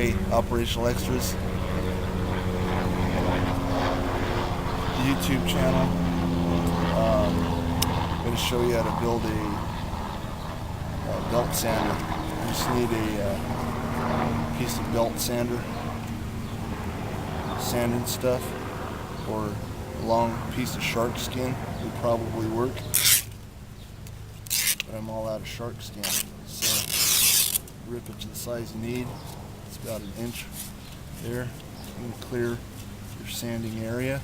Hey, Operational Extras YouTube channel. I'm going to show you how to build a belt sander. You just need a piece of belt sander, sanding stuff, or a long piece of shark skin would probably work. But I'm all out of shark skin, so rip it to the size you need. It's about an inch there. You can clear your sanding area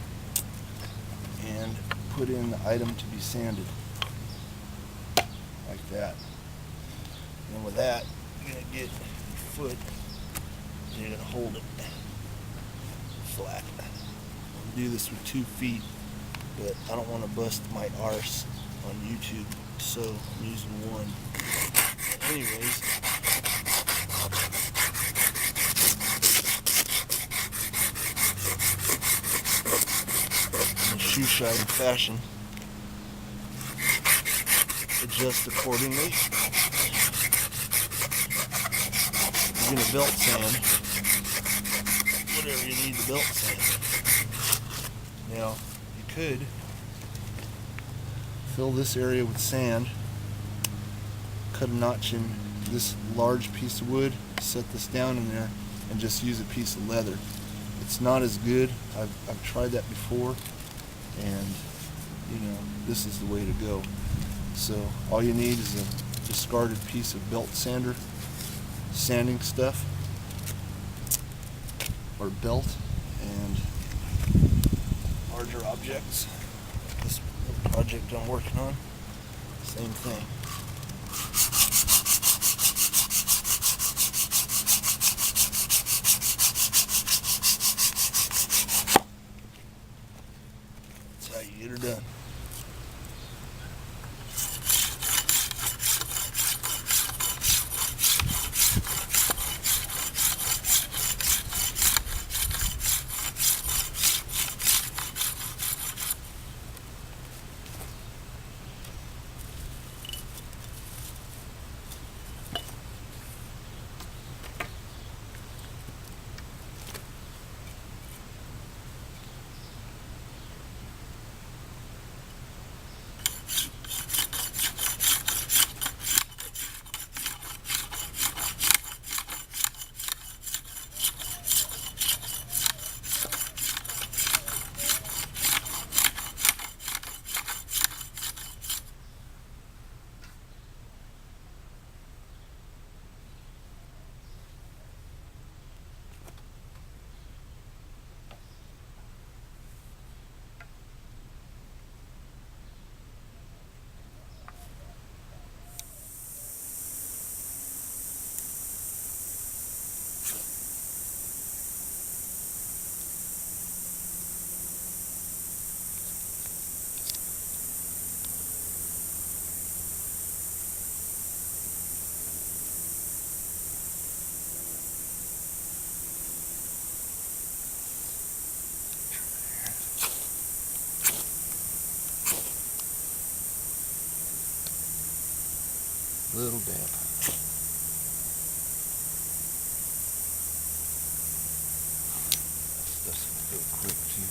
and put in the item to be sanded, like that. And with that, you're going to get your foot and you're going to hold it flat. I'll do this with 2 feet, but I don't want to bust my arse on YouTube, so I'm using 1. But anyways, in a shoe-shine fashion, adjust accordingly. You're going to belt sand whatever you need to belt sand. Now, you could fill this area with sand, cut a notch in this large piece of wood, set this down in there, and just use a piece of leather. It's not as good. I've tried that before, and this is the way to go. So all you need is a discarded piece of belt sander, sanding stuff, or belt, and larger objects. This project I'm working on, same thing. That's how you get her done. Little damp. That's gonna go quick too.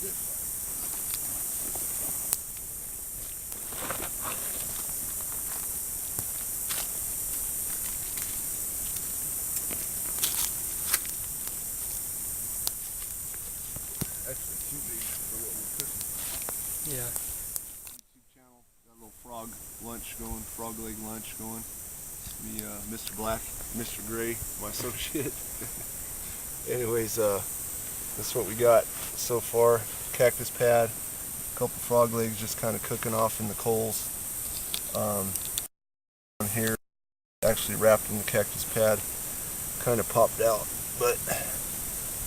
good fun. Actually too big for what we're cooking. Yeah. YouTube channel, got a little frog lunch going, frog leg lunch going. Me, Mr. Black, Mr. Gray, my associate. Anyways, that's what we got so far. Cactus pad, a couple frog legs just kind of cooking off in the coals. On here, actually wrapped in the cactus pad, kind of popped out, but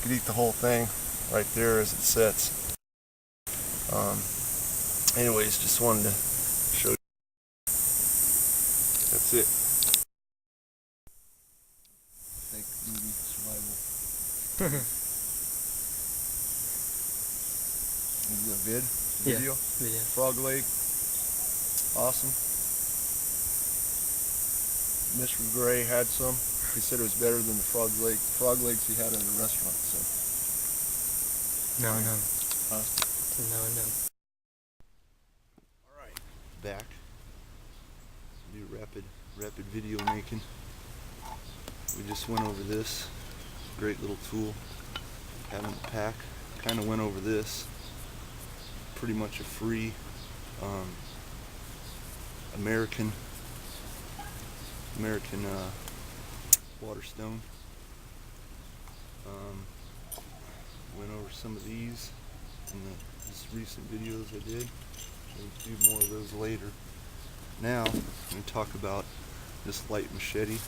could eat the whole thing right there as it sets. Anyways, just wanted to show you. That's it. Thank movie survival. Is it a video? Video. Frog leg. Awesome. Mr. Gray had some. He said it was better than the frog legs he had at a restaurant. So. No. Huh? No. All right. Back. Do rapid video making. We just went over this. Great little tool. Having a pack. Kind of went over this. Pretty much a free American Waterstone. Went over some of these in the just recent videos I did. We'll do more of those later. Now I'm going to talk about this light machete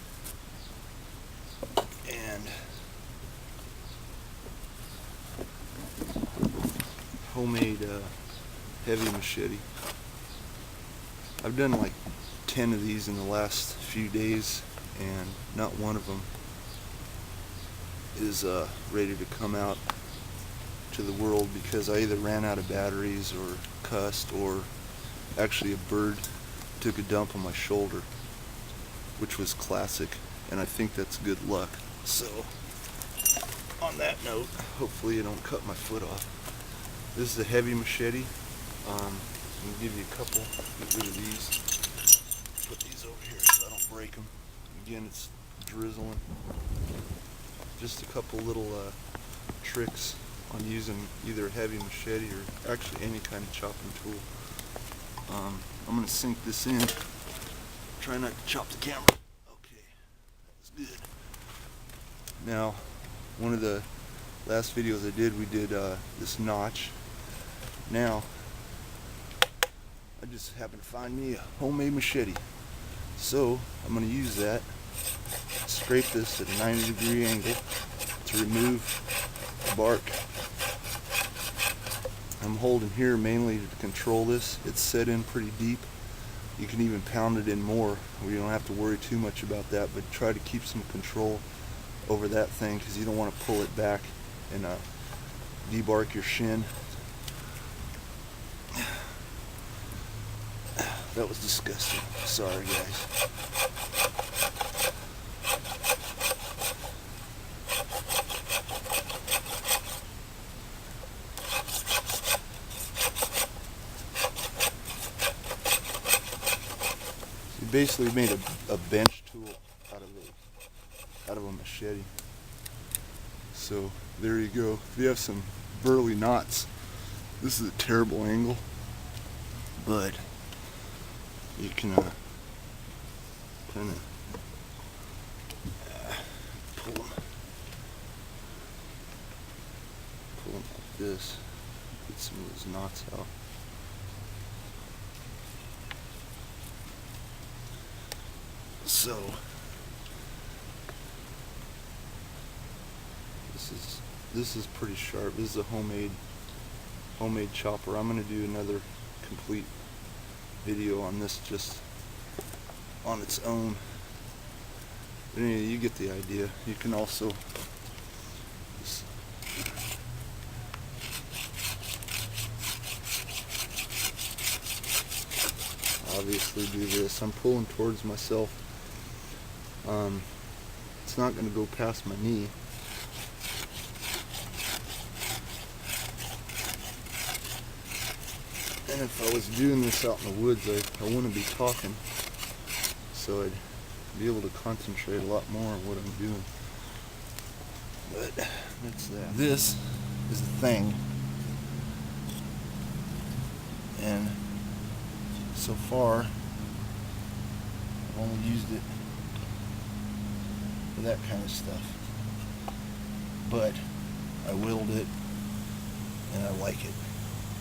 and homemade heavy machete. I've done like 10 of these in the last few days, and not one of them is ready to come out to the world because I either ran out of batteries or cussed, or actually a bird took a dump on my shoulder, which was classic, and I think that's good luck. So on that note, hopefully I don't cut my foot off. This is a heavy machete. I'm going to give you a couple. Get rid of these. Put these over here so I don't break them. Again, it's drizzling. Just a couple little tricks on using either a heavy machete or actually any kind of chopping tool. I'm going to sink this in. Try not to chop the camera. Okay, that's good. Now, one of the last videos I did, we did this notch. Now, I just happened to find me a homemade machete. So, I'm going to use that, scrape this at a 90-degree angle to remove the bark. I'm holding here mainly to control this. It's set in pretty deep. You can even pound it in more. We don't have to worry too much about that, but try to keep some control over that thing because you don't want to pull it back and debark your shin. That was disgusting. Sorry, guys. So you basically made a bench tool out of a machete. So there you go. If you have some burly knots, this is a terrible angle, but you can kind of pull them like this, get some of those knots out. So this is pretty sharp. This is a homemade chopper. I'm going to do another complete video on this just on its own. But anyway, you get the idea. You can also just obviously do this. I'm pulling towards myself. It's not going to go past my knee. And if I was doing this out in the woods, I wouldn't be talking, so I'd be able to concentrate a lot more on what I'm doing. But that's that. This is the thing, and so far I've only used it for that kind of stuff, but I willed it and I like it.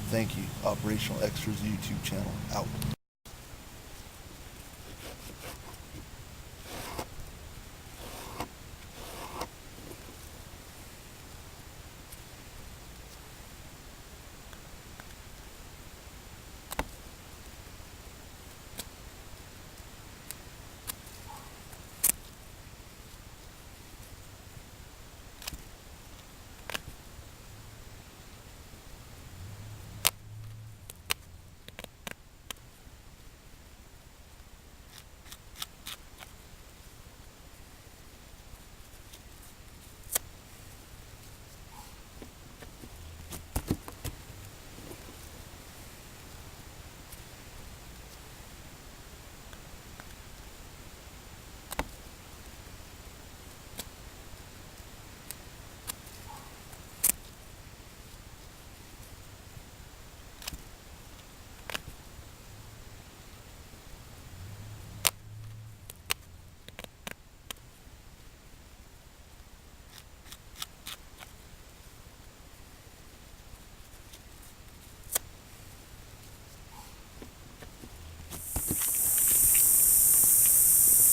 Thank you. Operational Extras YouTube channel out.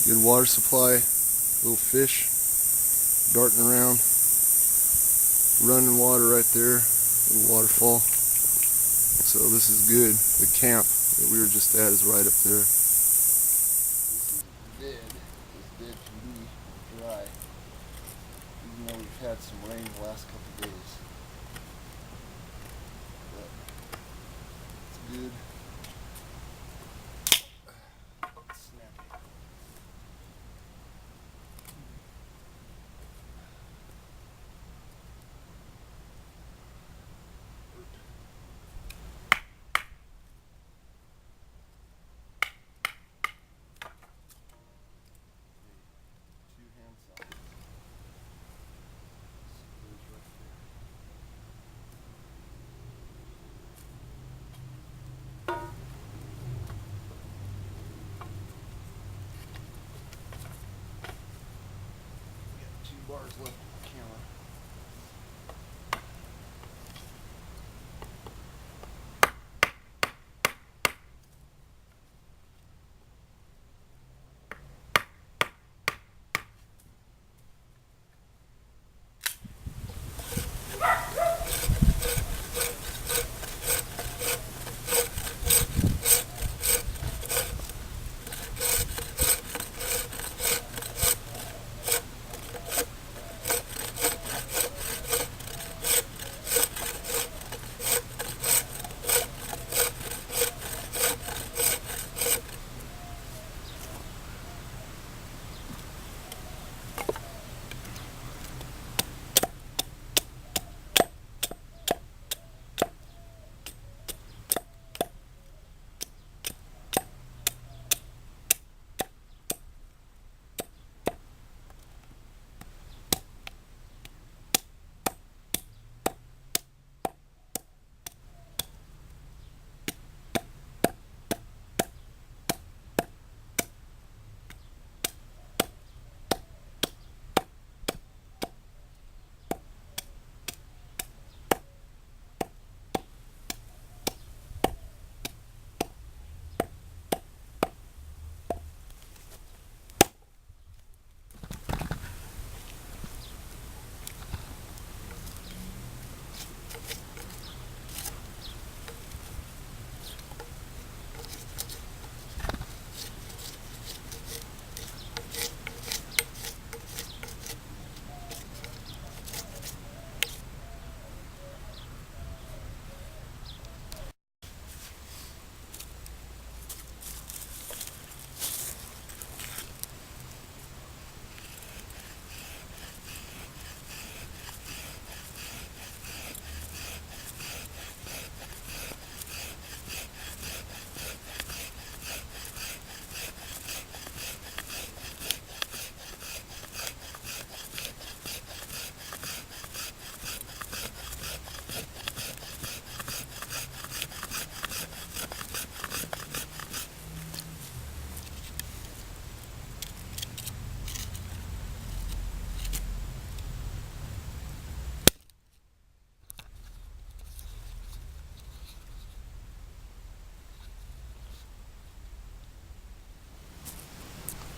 Good water supply, little fish darting around, running water right there, little waterfall. So this is good. The camp that we were just at is right up there. This is dead. As dead can be, dry. Even though we've had some rain the last couple of days. But it's good. Snappy. Two hand sockets. Screws right there. We got 2 bars left on the camera.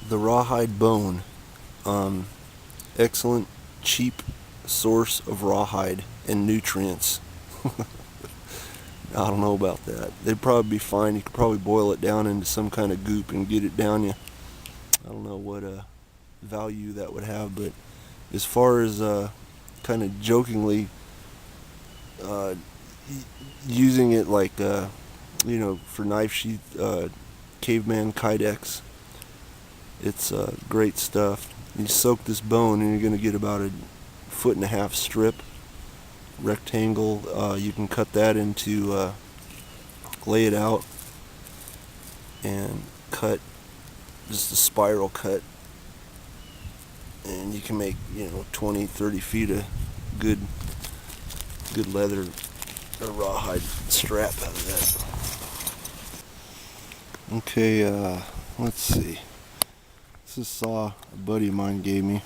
the rawhide bone. Excellent, cheap source of rawhide and nutrients. I don't know about that. They'd probably be fine. You could probably boil it down into some kind of goop and get it down you. I don't know what value that would have, but as far as kind of jokingly using it like for knife sheath, caveman kydex, it's great stuff. You soak this bone and you're going to get about a 1.5 foot strip rectangle. You can cut that into lay it out and cut just a spiral cut, and you can make 20-30 feet of good leather or rawhide strap out of that. Okay, let's see. This is a saw a buddy of mine gave me,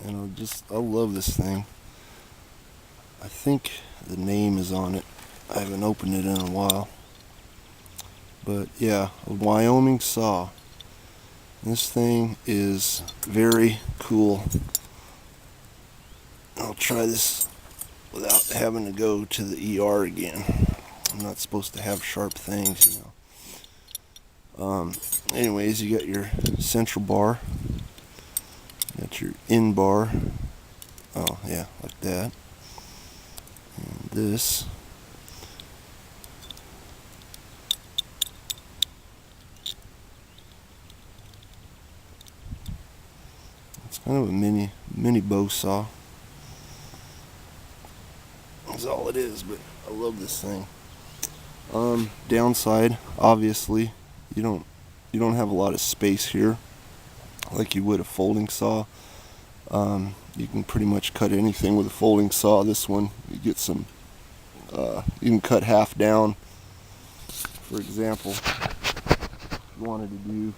and I love this thing. I think the name is on it. I haven't opened it in a while. But yeah, a Wyoming saw. This thing is very cool. I'll try this without having to go to the ER again. I'm not supposed to have sharp things, Anyways, you got your central bar. You got your end bar. Oh yeah, like that. And this. It's kind of a mini bow saw. That's all it is, but I love this thing. Downside, obviously, you don't have a lot of space here like you would a folding saw. You can pretty much cut anything with a folding saw. This one, you get some, you can cut half down. For example, if you wanted to do,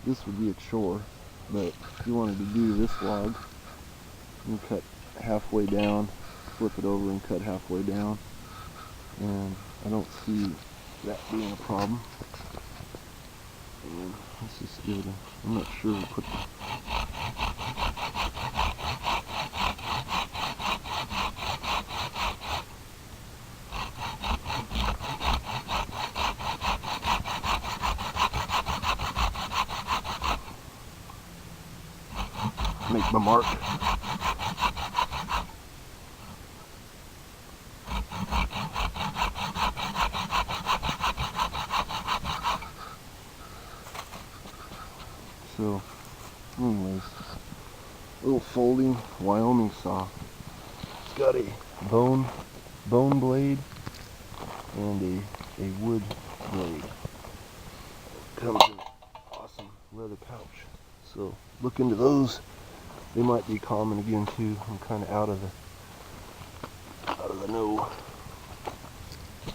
this would be a chore, but if you wanted to do this log, you can cut halfway down, flip it over and cut halfway down, and I don't see that being a problem. And let's just give it a, I'm not sure we put the, make my mark. So, anyways, little folding Wyoming saw. It's got a bone blade and a wood blade. Comes in an awesome leather pouch. So look into those. They might be common again too. I'm kind of out of the know.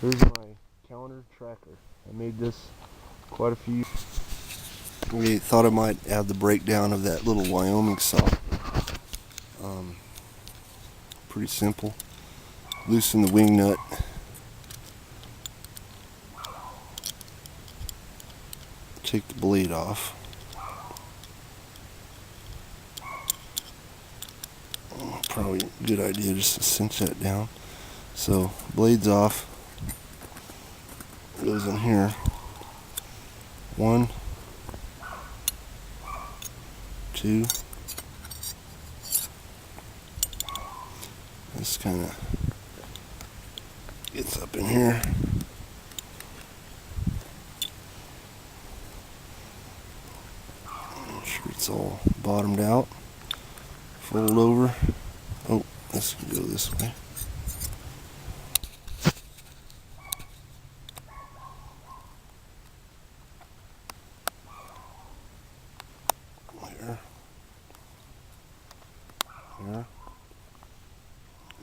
Here's my counter tracker. I made this quite a few. We thought I might add the breakdown of that little Wyoming saw. Pretty simple. Loosen the wing nut. Take the blade off. Probably a good idea just to cinch that down. So, blade's off. Goes in here. 1, 2. This kind of gets up in here. Make sure it's all bottomed out. Fold over. Oh, this can go this way. There. There.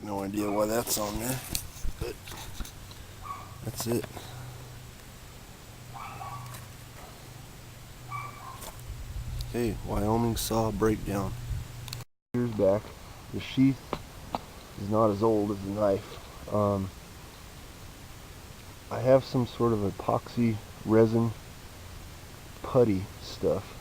No idea why that's on there, but that's it. Okay, Wyoming saw breakdown. Years back, the sheath is not as old as the knife. I have some sort of epoxy resin putty stuff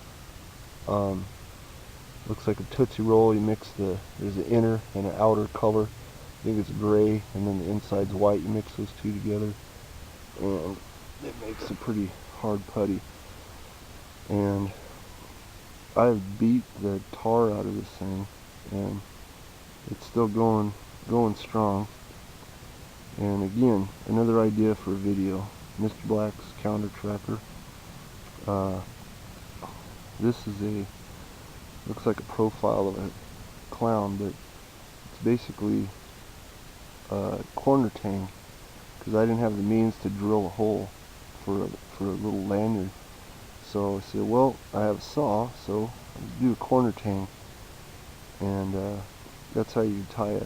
Looks like a Tootsie Roll. You mix there's an inner and an outer color. I think it's gray, and then the inside's white. You mix those two together, and it makes a pretty hard putty. And I've beat the tar out of this thing, and it's still going strong. And again, another idea for a video, Mr. Black's counter tracker. This is looks like a profile of a clown, but it's basically a corner tang, because I didn't have the means to drill a hole for a little lanyard. So I said, well, I have a saw, so I'll do a corner tang, and that's how you tie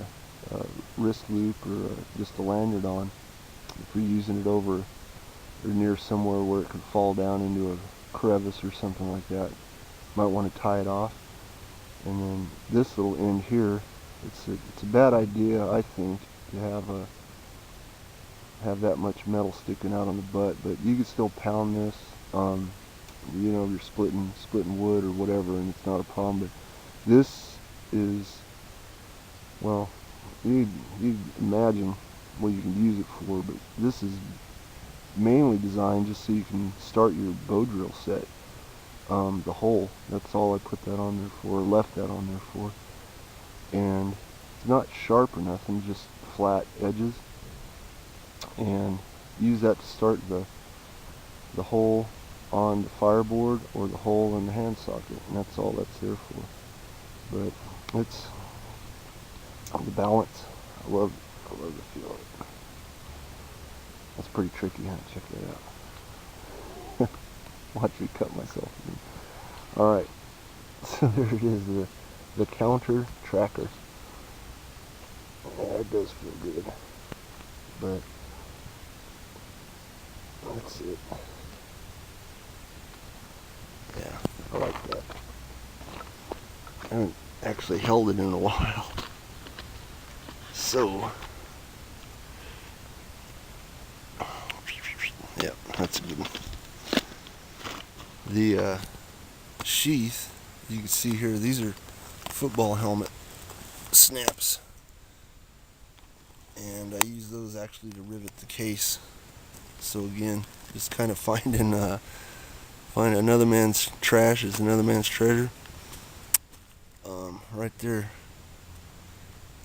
a wrist loop or just a lanyard on. If you're using it over or near somewhere where it could fall down into a crevice or something like that, you might want to tie it off. And then this little end here, it's a bad idea, I think, to have that much metal sticking out on the butt, but you can still pound this. You know, you're splitting wood or whatever, and it's not a problem. But this is, well, you imagine what you can use it for, but this is mainly designed just so you can start your bow drill set. The hole, that's all I put that on there for, or left that on there for. And it's not sharp or nothing, just flat edges. And use that to start the hole on the fireboard or the hole in the hand socket, and that's all that's there for. But it's the balance. I love the feel of it. That's pretty tricky, huh? Check that out. Watch me cut myself. Alright, so there it is, the counter tracker. Yeah, it does feel good, but that's it. Yeah, I like that. I haven't actually held it in a while, so yeah, that's a good one. The sheath, you can see here, these are football helmet snaps, and I use those actually to rivet the case. So again, just kind of find another man's trash is another man's treasure. Right there,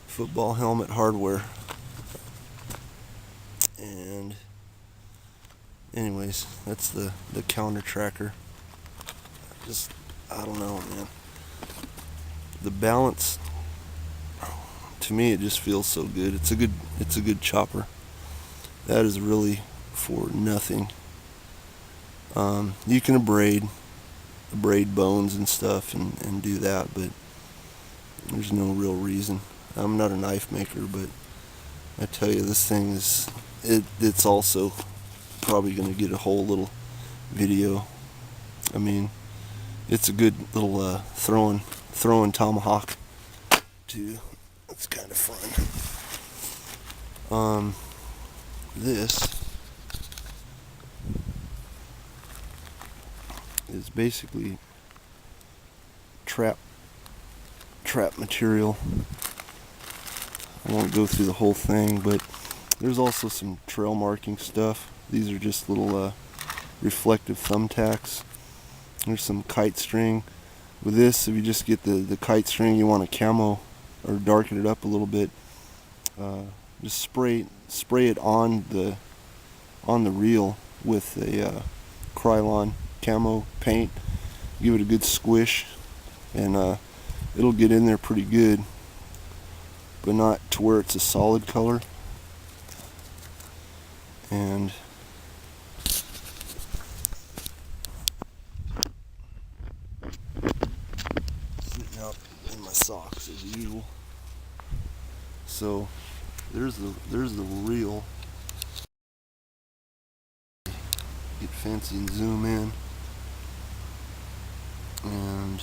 football helmet hardware. And anyways, that's the counter tracker. Just, I don't know, man. The balance, to me, it just feels so good. It's a good chopper. That is really for nothing. You can abrade bones and stuff and do that, but there's no real reason. I'm not a knife maker, but I tell you, this thing is, it's also probably going to get a whole little video. I mean, it's a good little throwing tomahawk too. It's kind of fun. This is basically trap material. I won't go through the whole thing, but there's also some trail marking stuff. These are just little reflective thumbtacks. There's some kite string. With this, if you just get the kite string, you want to camo or darken it up a little bit. Just spray it on the reel with a Krylon camo paint. Give it a good squish, and it'll get in there pretty good, but not to where it's a solid color. And sitting out in my socks as usual. So there's the reel. Get fancy and zoom in, and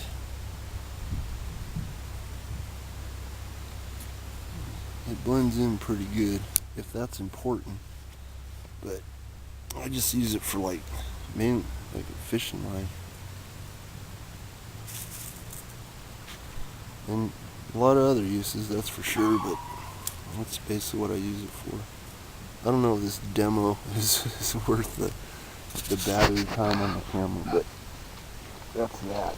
it blends in pretty good, if that's important. But I just use it for like a fishing line. and a lot of other uses, that's for sure, but that's basically what I use it for. I don't know if this demo is worth the battery time on the camera, but that's that.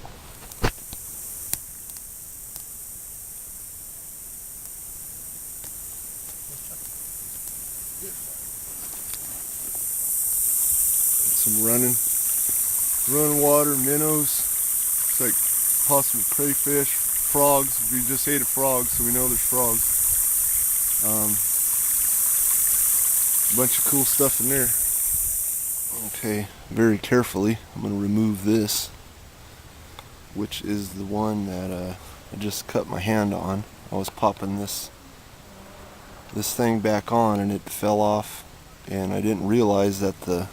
Some running water, minnows. It's like possible prey fish, frogs. We just ate a frog, so we know there's frogs. A bunch of cool stuff in there. Okay, very carefully, I'm going to remove this, which is the one that I just cut my hand on. I was popping this thing back on and it fell off, and I didn't realize that the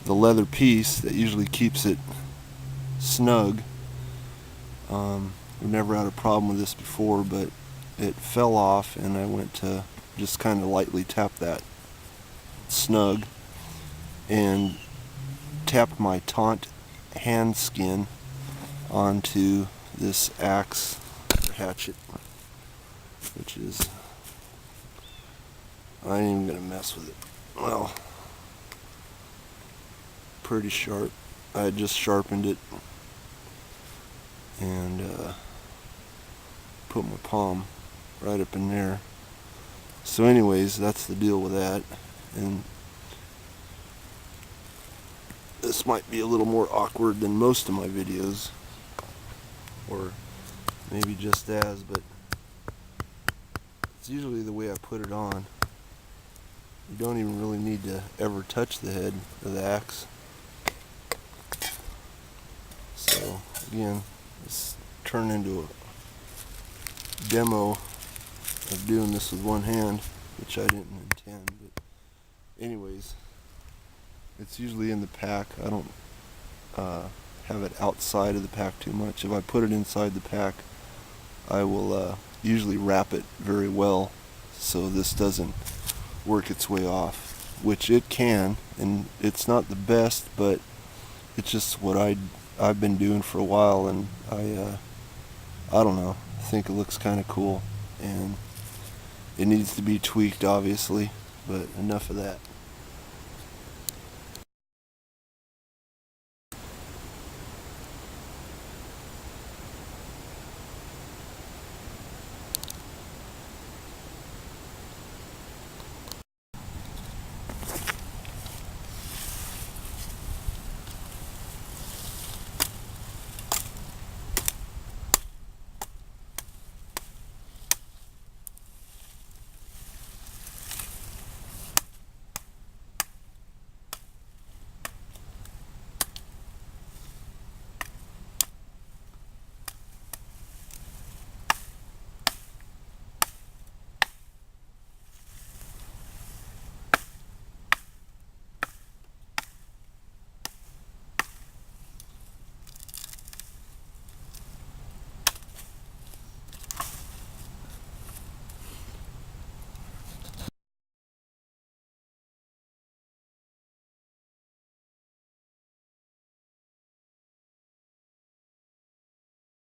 leather piece that usually keeps it snug, we've never had a problem with this before, but it fell off and I went to just kind of lightly tap that snug and tapped my taunt hand skin onto this axe or hatchet, which is, I ain't even gonna mess with it. Well, pretty sharp. I had just sharpened it and put my palm right up in there. So anyways, that's the deal with that. And this might be a little more awkward than most of my videos, or maybe just as, but it's usually the way I put it on. You don't even really need to ever touch the head of the axe. So again, it's turned into a demo of doing this with one hand, which I didn't intend, but anyways, it's usually in the pack. I don't have it outside of the pack too much. If I put it inside the pack, I will usually wrap it very well so this doesn't work its way off, which it can, and it's not the best, but it's just what I've been doing for a while, and I don't know, I think it looks kind of cool, and it needs to be tweaked obviously, but enough of that.